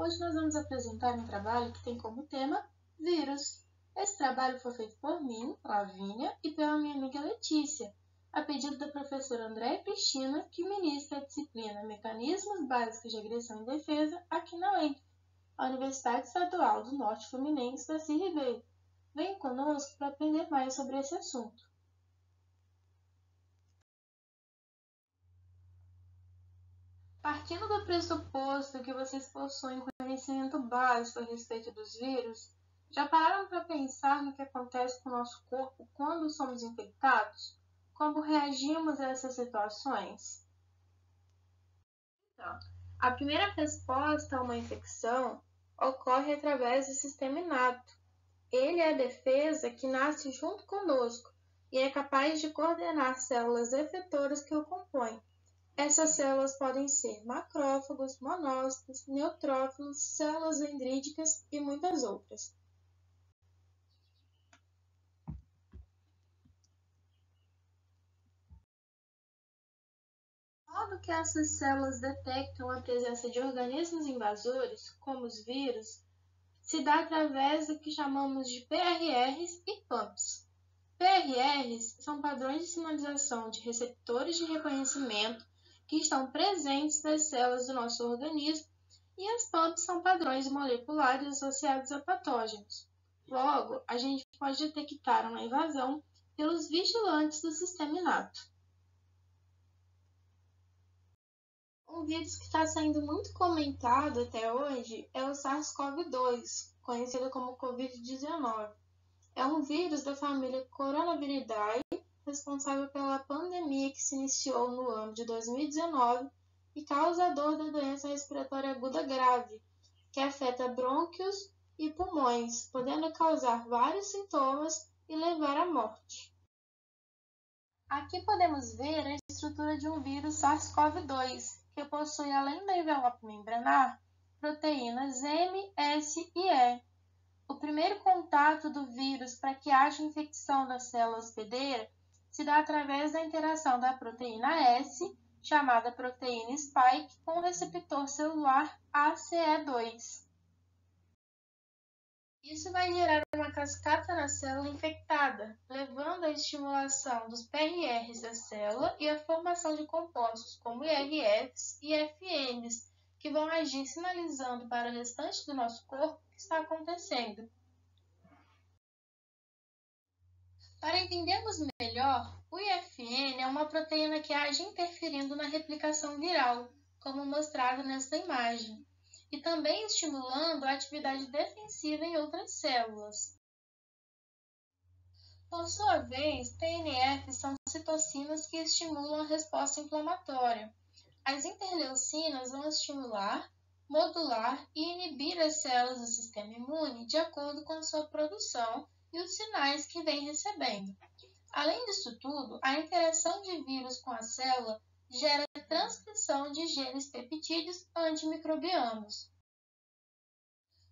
Hoje nós vamos apresentar um trabalho que tem como tema vírus. Esse trabalho foi feito por mim, Lavínia, e pela minha amiga Letícia, a pedido da professora Andréia Cristina, que ministra a disciplina Mecanismos Básicos de Agressão e Defesa aqui na UENF, a Universidade Estadual do Norte Fluminense, Darcy Ribeiro. Venha conosco para aprender mais sobre esse assunto. Partindo do pressuposto que vocês possuem conhecimento básico a respeito dos vírus, já pararam para pensar no que acontece com o nosso corpo quando somos infectados? Como reagimos a essas situações? Então, a primeira resposta a uma infecção ocorre através do sistema inato. Ele é a defesa que nasce junto conosco e é capaz de coordenar células efetoras que o compõem. Essas células podem ser macrófagos, monócitos, neutrófilos, células dendríticas e muitas outras. O modo que essas células detectam a presença de organismos invasores, como os vírus, se dá através do que chamamos de PRRs e PAMPs. PRRs são padrões de sinalização de receptores de reconhecimento que estão presentes nas células do nosso organismo, e as PAMPs são padrões moleculares associados a patógenos. Logo, a gente pode detectar uma invasão pelos vigilantes do sistema inato. Um vírus que está sendo muito comentado até hoje é o SARS-CoV-2, conhecido como Covid-19. É um vírus da família Coronaviridae, responsável pela pandemia que se iniciou no ano de 2019 e causador da doença respiratória aguda grave, que afeta brônquios e pulmões, podendo causar vários sintomas e levar à morte. Aqui podemos ver a estrutura de um vírus SARS-CoV-2, que possui, além da envelope membranar, proteínas M, S e E. O primeiro contato do vírus para que haja infecção da célula hospedeira se dá através da interação da proteína S, chamada proteína spike, com o receptor celular ACE2. Isso vai gerar uma cascata na célula infectada, levando à estimulação dos PRRs da célula e à formação de compostos como IRFs e FNs, que vão agir sinalizando para o restante do nosso corpo o que está acontecendo. Para entendermos melhor, o IFN é uma proteína que age interferindo na replicação viral, como mostrado nesta imagem, e também estimulando a atividade defensiva em outras células. Por sua vez, TNFs são citocinas que estimulam a resposta inflamatória. As interleucinas vão estimular, modular e inibir as células do sistema imune de acordo com a sua produção e os sinais que vem recebendo. Além disso tudo, a interação de vírus com a célula gera transcrição de genes peptídeos antimicrobianos.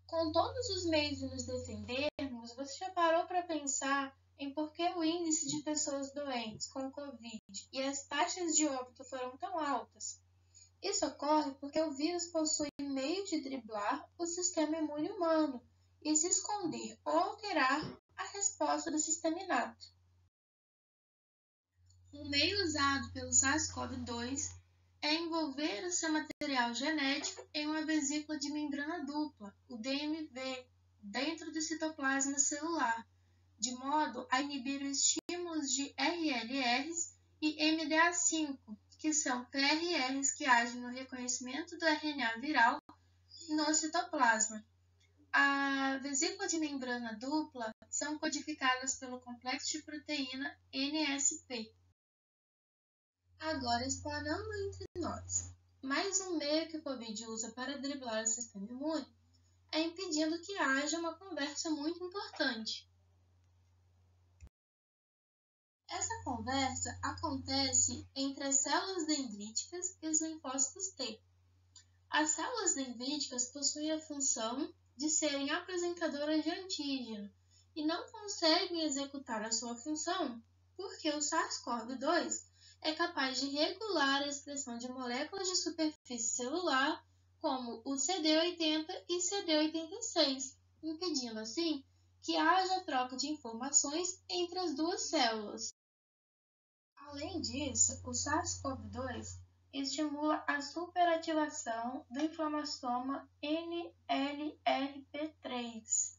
Com todos os meios de nos defendermos, você já parou para pensar em por que o índice de pessoas doentes com Covid e as taxas de óbito foram tão altas? Isso ocorre porque o vírus possui meio de driblar o sistema imune humano e se esconder ou alterar a resposta do sistema inato. O meio usado pelo SARS-CoV-2 é envolver o seu material genético em uma vesícula de membrana dupla, o DMV, dentro do citoplasma celular, de modo a inibir os estímulos de RLRs e MDA5, que são PRRs que agem no reconhecimento do RNA viral no citoplasma. A vesícula de membrana dupla são codificadas pelo complexo de proteína NSP. Agora, explanando entre nós, mais um meio que o Covid usa para driblar o sistema imune é impedindo que haja uma conversa muito importante. Essa conversa acontece entre as células dendríticas e os linfócitos T. As células dendríticas possuem a função de serem apresentadoras de antígeno e não conseguem executar a sua função porque o SARS-CoV-2 é capaz de regular a expressão de moléculas de superfície celular como o CD80 e CD86, impedindo assim que haja troca de informações entre as duas células. Além disso, o SARS-CoV-2 estimula a superativação do inflamassoma NLRP3,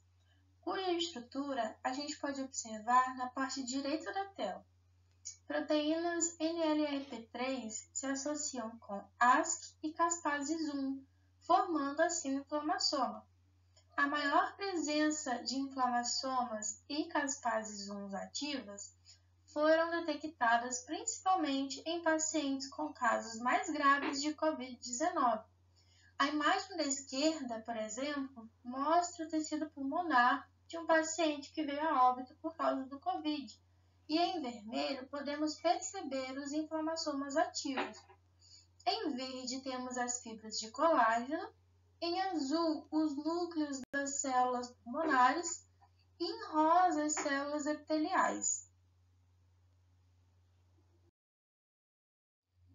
cuja estrutura a gente pode observar na parte direita da tela. Proteínas NLRP3 se associam com ASC e caspase-1, formando assim o inflamassoma. A maior presença de inflamassomas e caspases-1 ativas foram detectadas principalmente em pacientes com casos mais graves de Covid-19. A imagem da esquerda, por exemplo, mostra o tecido pulmonar de um paciente que veio a óbito por causa do Covid. E em vermelho podemos perceber os inflamassomas ativos. Em verde temos as fibras de colágeno, em azul os núcleos das células pulmonares e em rosa as células epiteliais.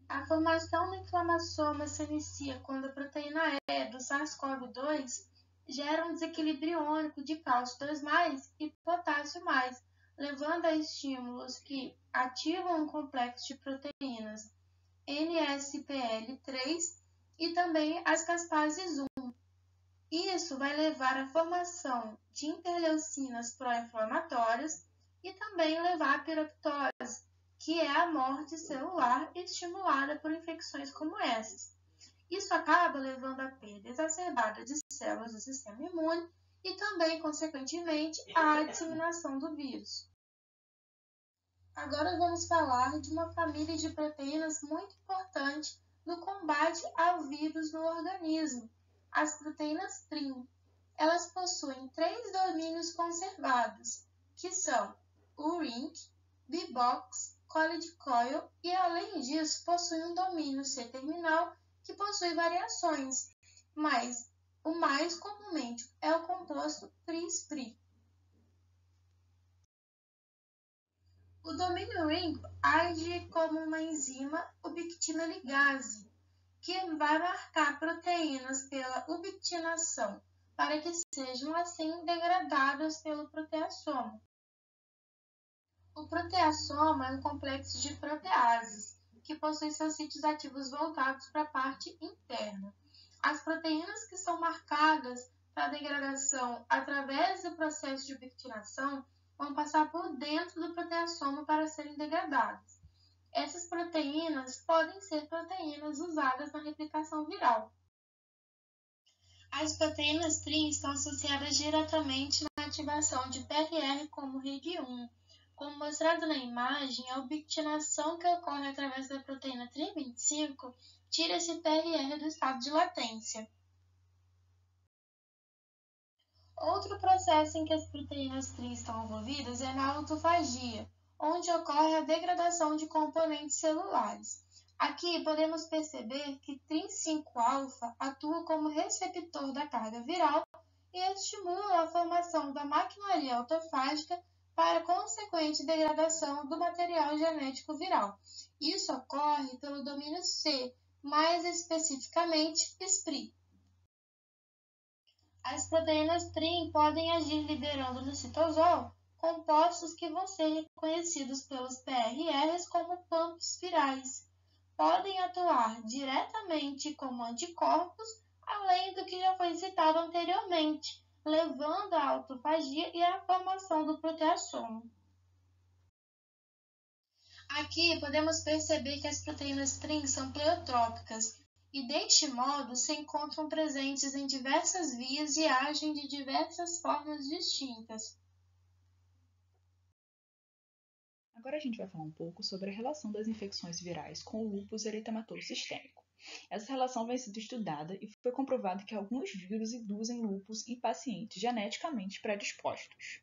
A formação do inflamassoma se inicia quando a proteína E do SARS-CoV-2 gera um desequilíbrio iônico de cálcio 2+, e potássio+, levando a estímulos que ativam um complexo de proteínas NSPL3 e também as caspases-1. Isso vai levar à formação de interleucinas pró-inflamatórias e também levar à piroptose, que é a morte celular estimulada por infecções como essas. Isso acaba levando à perda exacerbada de células do sistema imune e também, consequentemente, à disseminação do vírus. Agora vamos falar de uma família de proteínas muito importante no combate ao vírus no organismo, as proteínas TRIM. Elas possuem 3 domínios conservados, que são o RINC, B-Box, Colid-Coil e, além disso, possui um domínio C-terminal que possui variações, mas o mais comumente é o composto PRI-SPRI. O domínio RINC age como uma enzima ubiquitina ligase, que vai marcar proteínas pela ubiquitinação, para que sejam assim degradadas pelo proteassoma. O proteassoma é um complexo de proteases, que possui seus sítios ativos voltados para a parte interna. As proteínas que são marcadas para a degradação através do processo de ubiquitinação vão passar por dentro do proteassoma para serem degradadas. Essas proteínas podem ser proteínas usadas na replicação viral. As proteínas TRIM estão associadas diretamente na ativação de PRR como RIG1. Como mostrado na imagem, a ubiquitinação que ocorre através da proteína TRIM25 tira esse PRR do estado de latência. Outro processo em que as proteínas TRIM estão envolvidas é na autofagia, onde ocorre a degradação de componentes celulares. Aqui podemos perceber que TRIM5-alfa atua como receptor da carga viral e estimula a formação da maquinaria autofágica para a consequente degradação do material genético viral. Isso ocorre pelo domínio C, mais especificamente SPRI. As proteínas TRIM podem agir liberando no citosol compostos que vão ser reconhecidos pelos PRRs como pumps virais. Podem atuar diretamente como anticorpos, além do que já foi citado anteriormente, levando à autofagia e à formação do proteassoma. Aqui podemos perceber que as proteínas TRIM são pleiotrópicas e, deste modo, se encontram presentes em diversas vias e agem de diversas formas distintas. Agora a gente vai falar um pouco sobre a relação das infecções virais com o lúpus eritematoso sistêmico. Essa relação vem sendo estudada e foi comprovado que alguns vírus induzem lúpus em pacientes geneticamente predispostos.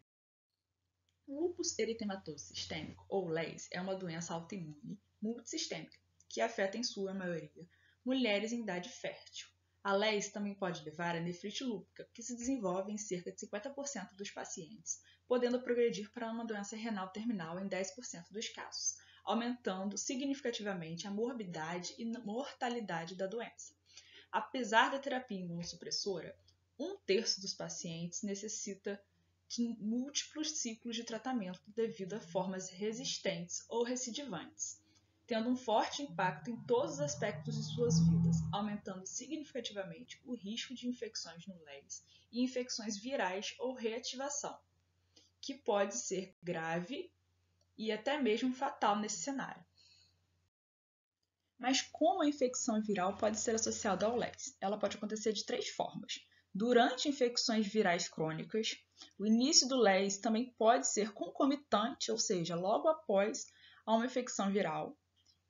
O lúpus eritematoso sistêmico, ou LES, é uma doença autoimune multissistêmica que afeta, em sua maioria, mulheres em idade fértil. A LES também pode levar à nefrite lúpica, que se desenvolve em cerca de 50% dos pacientes, podendo progredir para uma doença renal terminal em 10% dos casos, aumentando significativamente a morbidade e mortalidade da doença. Apesar da terapia imunossupressora, 1/3 dos pacientes necessita de múltiplos ciclos de tratamento devido a formas resistentes ou recidivantes, tendo um forte impacto em todos os aspectos de suas vidas, aumentando significativamente o risco de infecções no leves e infecções virais ou reativação, que pode ser grave e até mesmo fatal nesse cenário. Mas como a infecção viral pode ser associada ao LES? Ela pode acontecer de 3 formas. Durante infecções virais crônicas, o início do LES também pode ser concomitante, ou seja, logo após uma infecção viral,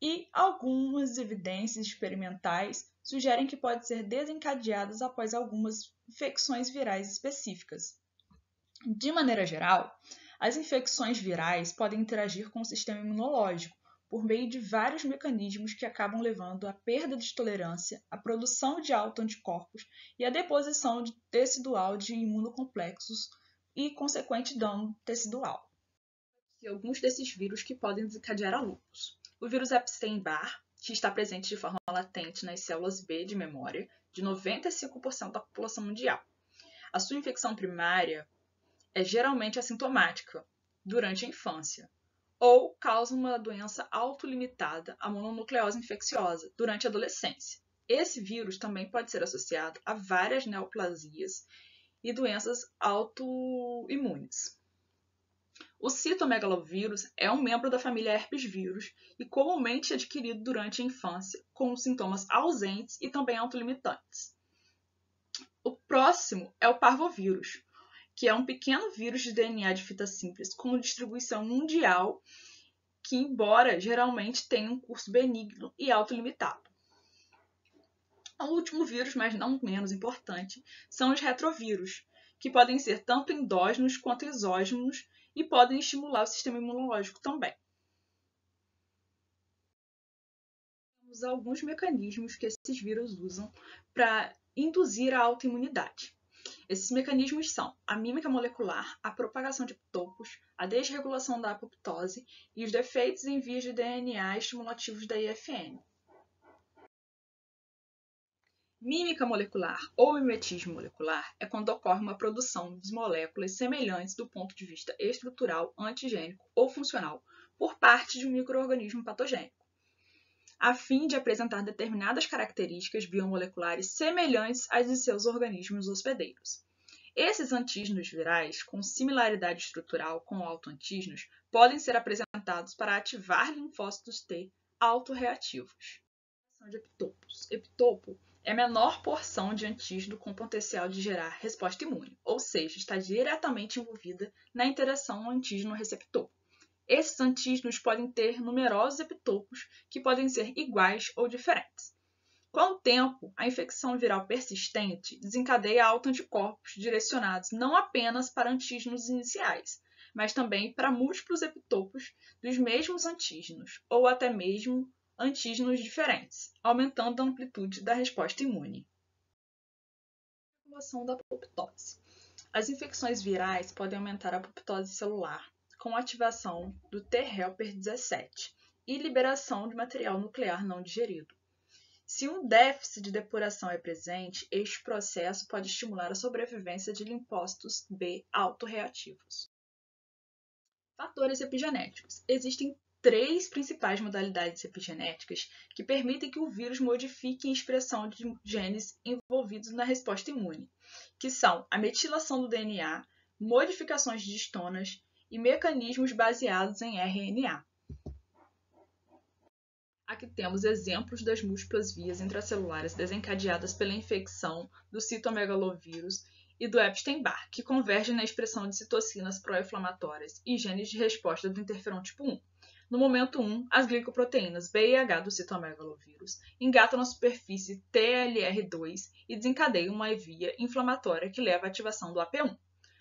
e algumas evidências experimentais sugerem que pode ser desencadeadas após algumas infecções virais específicas. De maneira geral, as infecções virais podem interagir com o sistema imunológico por meio de vários mecanismos que acabam levando à perda de tolerância, à produção de autoanticorpos e à deposição tecidual de imunocomplexos e consequente dano tecidual. E alguns desses vírus que podem desencadear a lúpus. O vírus Epstein-Barr, que está presente de forma latente nas células B de memória de 95% da população mundial. A sua infecção primária é geralmente assintomática durante a infância, ou causa uma doença autolimitada, a mononucleose infecciosa, durante a adolescência. Esse vírus também pode ser associado a várias neoplasias e doenças autoimunes. O citomegalovírus é um membro da família herpes vírus e comumente adquirido durante a infância, com sintomas ausentes e também autolimitantes. O próximo é o parvovírus, que é um pequeno vírus de DNA de fita simples com distribuição mundial que, embora geralmente tenha um curso benigno e autolimitado. O último vírus, mas não menos importante, são os retrovírus, que podem ser tanto endógenos quanto exógenos e podem estimular o sistema imunológico também. Temos alguns mecanismos que esses vírus usam para induzir a autoimunidade. Esses mecanismos são a mímica molecular, a propagação de epitopos, a desregulação da apoptose e os defeitos em vias de DNA estimulativos da IFN. Mímica molecular ou mimetismo molecular é quando ocorre uma produção de moléculas semelhantes do ponto de vista estrutural, antigênico ou funcional por parte de um micro-organismo patogênico, a fim de apresentar determinadas características biomoleculares semelhantes às de seus organismos hospedeiros. Esses antígenos virais, com similaridade estrutural com autoantígenos, podem ser apresentados para ativar linfócitos T autorreativos. De epitopos. Epitopo é a menor porção de antígeno com potencial de gerar resposta imune, ou seja, está diretamente envolvida na interação antígeno-receptor. Esses antígenos podem ter numerosos epitopos que podem ser iguais ou diferentes. Com o tempo, a infecção viral persistente desencadeia autoanticorpos direcionados não apenas para antígenos iniciais, mas também para múltiplos epitopos dos mesmos antígenos, ou até mesmo antígenos diferentes, aumentando a amplitude da resposta imune. Regulação da apoptose. As infecções virais podem aumentar a apoptose celular com ativação do T helper 17 e liberação de material nuclear não digerido. Se um déficit de depuração é presente, este processo pode estimular a sobrevivência de linfócitos B autorreativos. Fatores epigenéticos. Existem 3 principais modalidades epigenéticas que permitem que o vírus modifique a expressão de genes envolvidos na resposta imune, que são a metilação do DNA, modificações de histonas e mecanismos baseados em RNA. Aqui temos exemplos das múltiplas vias intracelulares desencadeadas pela infecção do citomegalovírus e do Epstein-Barr, que convergem na expressão de citocinas pró-inflamatórias e genes de resposta do interferon tipo 1. No momento 1, as glicoproteínas B e H do citomegalovírus engatam na superfície TLR2 e desencadeiam uma via inflamatória que leva à ativação do AP1.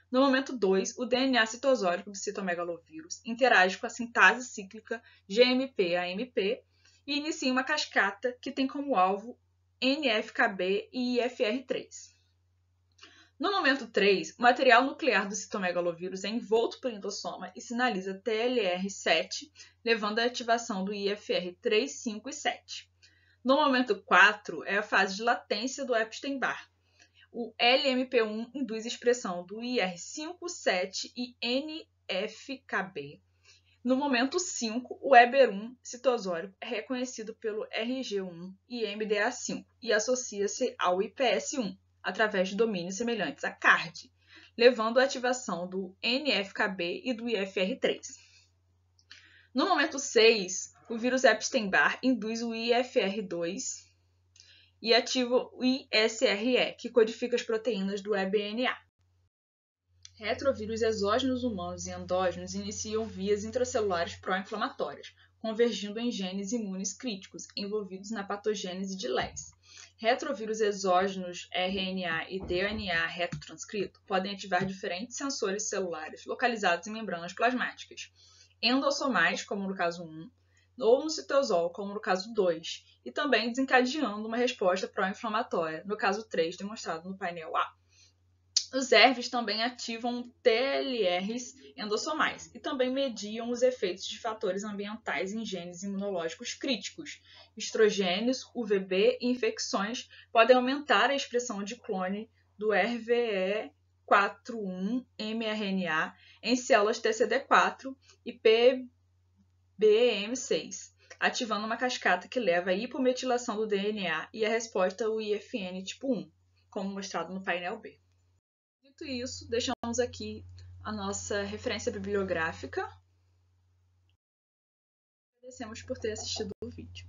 No momento 2, o DNA citosólico do citomegalovírus interage com a sintase cíclica GMP-AMP e inicia uma cascata que tem como alvo NF-κB e IFR3. No momento 3, o material nuclear do citomegalovírus é envolto por endossoma e sinaliza TLR7, levando à ativação do IFR3, 5 e 7. No momento 4 é a fase de latência do Epstein-Barr. O LMP1 induz expressão do IR5, 7 e NF-κB. No momento 5, o EBER1 citosólico é reconhecido pelo RG1 e MDA5 e associa-se ao IPS1 através de domínios semelhantes a CARD, levando à ativação do NF-κB e do IFR3. No momento 6, o vírus Epstein-Barr induz o IFR2 e ativa o ISRE, que codifica as proteínas do eBNA. Retrovírus exógenos humanos e endógenos iniciam vias intracelulares pró-inflamatórias, convergindo em genes imunes críticos envolvidos na patogênese de LES. Retrovírus exógenos RNA e DNA retotranscrito podem ativar diferentes sensores celulares localizados em membranas plasmáticas, endossomais, como no caso 1, ou no citosol, como no caso 2, e também desencadeando uma resposta pró-inflamatória, no caso 3, demonstrado no painel A. Os ERVs também ativam TLRs endossomais e também mediam os efeitos de fatores ambientais em genes imunológicos críticos. Estrogênios, UVB e infecções podem aumentar a expressão de clone do RVE41 mRNA em células TCD4 e PBM6, ativando uma cascata que leva à hipometilação do DNA e a resposta ao IFN tipo 1, como mostrado no painel B. Dito isso, deixamos aqui a nossa referência bibliográfica. Agradecemos por ter assistido o vídeo.